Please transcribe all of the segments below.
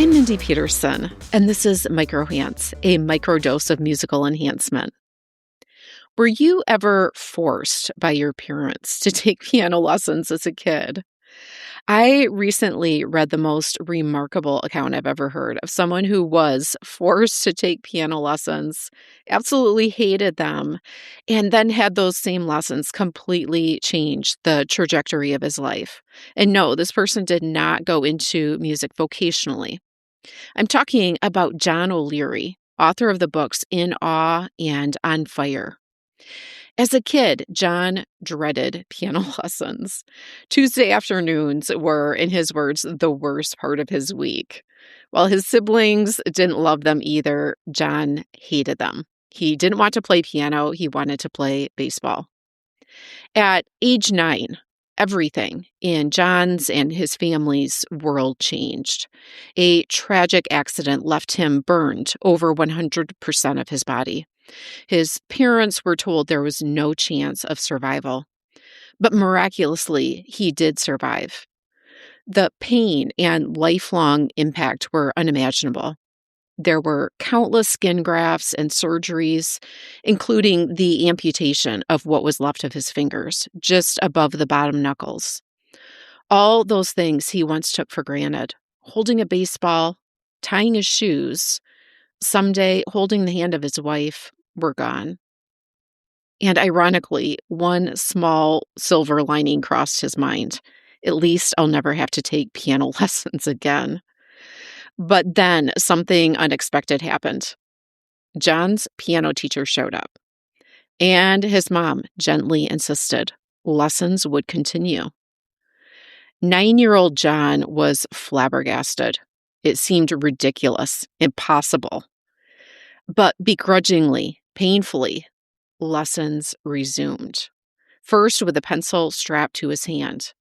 I'm Mindy Peterson, and this is Microhance, a microdose of musical enhancement. Were you ever forced by your parents to take piano lessons as a kid? I recently read the most remarkable account I've ever heard of someone who was forced to take piano lessons, absolutely hated them, and then had those same lessons completely change the trajectory of his life. And no, this person did not go into music vocationally. I'm talking about John O'Leary, author of the books In Awe and On Fire. As a kid, John dreaded piano lessons. Tuesday afternoons were, in his words, the worst part of his week. While his siblings didn't love them either, John hated them. He didn't want to play piano, he wanted to play baseball. At age 9, everything in John's and his family's world changed. A tragic accident left him burned over 100% of his body. His parents were told there was no chance of survival, but miraculously, he did survive. The pain and lifelong impact were unimaginable. There were countless skin grafts and surgeries, including the amputation of what was left of his fingers, just above the bottom knuckles. All those things he once took for granted, holding a baseball, tying his shoes, someday holding the hand of his wife, were gone. And ironically, one small silver lining crossed his mind. At least I'll never have to take piano lessons again. But then something unexpected happened. John's piano teacher showed up, and his mom gently insisted lessons would continue. 9-year-old John was flabbergasted. It seemed ridiculous, impossible. But begrudgingly, painfully, lessons resumed. First with a pencil strapped to his hand,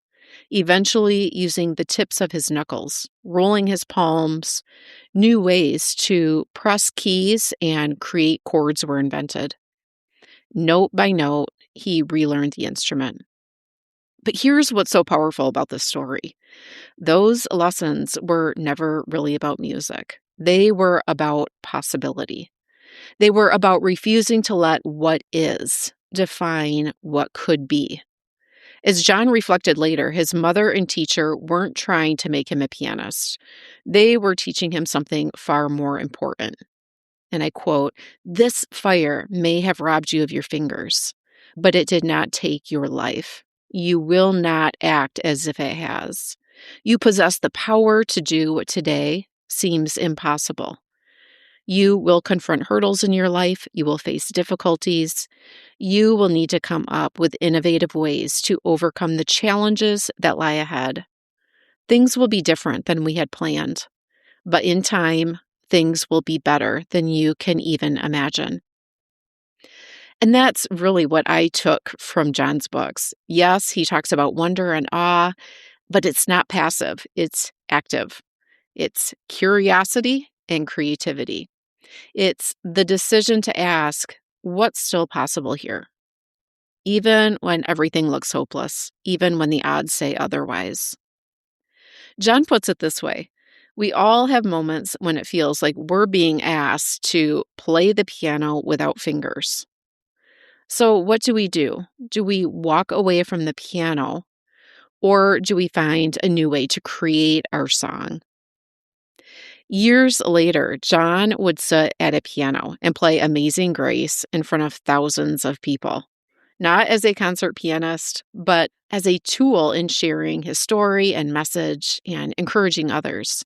eventually using the tips of his knuckles, rolling his palms. New ways to press keys and create chords were invented. Note by note, he relearned the instrument. But here's what's so powerful about this story. Those lessons were never really about music. They were about possibility. They were about refusing to let what is define what could be. As John reflected later, his mother and teacher weren't trying to make him a pianist. They were teaching him something far more important. And I quote, "This fire may have robbed you of your fingers, but it did not take your life. You will not act as if it has. You possess the power to do what today seems impossible. You will confront hurdles in your life. You will face difficulties. You will need to come up with innovative ways to overcome the challenges that lie ahead. Things will be different than we had planned, but in time, things will be better than you can even imagine." And that's really what I took from John's books. Yes, he talks about wonder and awe, but it's not passive, it's active. It's curiosity and creativity. It's the decision to ask, what's still possible here? Even when everything looks hopeless, even when the odds say otherwise. John puts it this way: we all have moments when it feels like we're being asked to play the piano without fingers. So what do we do? Do we walk away from the piano, or do we find a new way to create our song? Years later, John would sit at a piano and play Amazing Grace in front of thousands of people, not as a concert pianist, but as a tool in sharing his story and message and encouraging others.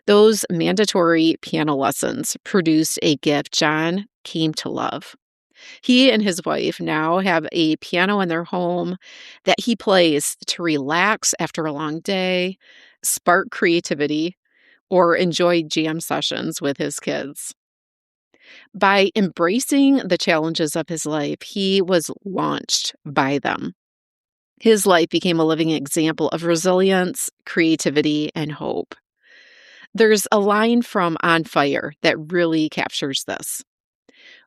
Those mandatory piano lessons produced a gift John came to love. He and his wife now have a piano in their home that he plays to relax after a long day, spark creativity, or enjoy jam sessions with his kids. By embracing the challenges of his life, he was launched by them. His life became a living example of resilience, creativity, and hope. There's a line from On Fire that really captures this.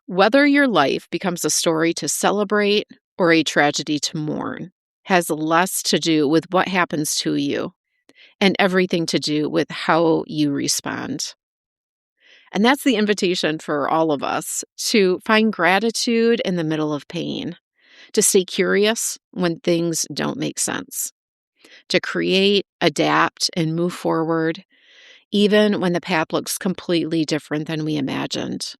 Whether your life becomes a story to celebrate or a tragedy to mourn has less to do with what happens to you and everything to do with how you respond. And that's the invitation for all of us to find gratitude in the middle of pain, to stay curious when things don't make sense, to create, adapt, and move forward, even when the path looks completely different than we imagined.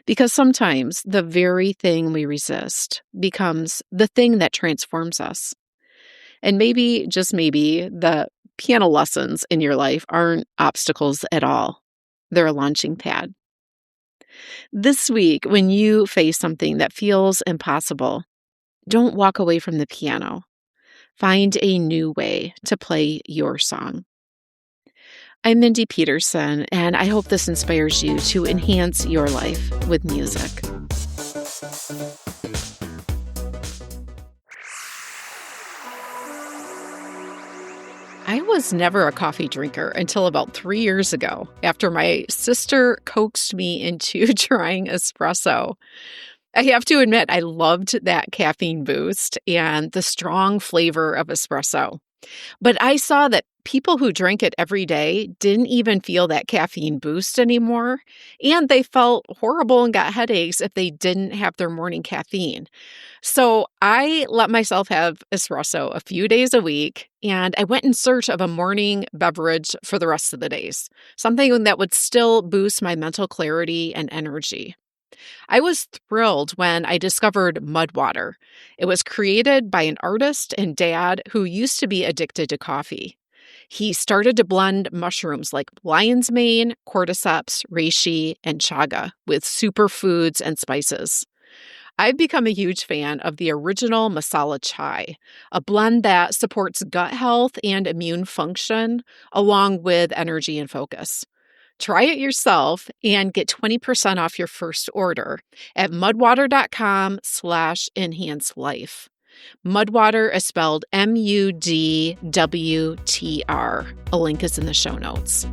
Because sometimes the very thing we resist becomes the thing that transforms us. And maybe, just maybe, the piano lessons in your life aren't obstacles at all. They're a launching pad. This week, when you face something that feels impossible, don't walk away from the piano. Find a new way to play your song. I'm Mindy Peterson, and I hope this inspires you to enhance your life with music. I was never a coffee drinker until about 3 years ago, after my sister coaxed me into trying espresso. I have to admit, I loved that caffeine boost and the strong flavor of espresso. But I saw that people who drank it every day didn't even feel that caffeine boost anymore, and they felt horrible and got headaches if they didn't have their morning caffeine. So I let myself have espresso a few days a week, and I went in search of a morning beverage for the rest of the days, something that would still boost my mental clarity and energy. I was thrilled when I discovered mud water. It was created by an artist and dad who used to be addicted to coffee. He started to blend mushrooms like lion's mane, cordyceps, reishi, and chaga with superfoods and spices. I've become a huge fan of the original masala chai, a blend that supports gut health and immune function, along with energy and focus. Try it yourself and get 20% off your first order at mudwater.com/enhancelife. Mudwater is spelled Mudwtr. A link is in the show notes.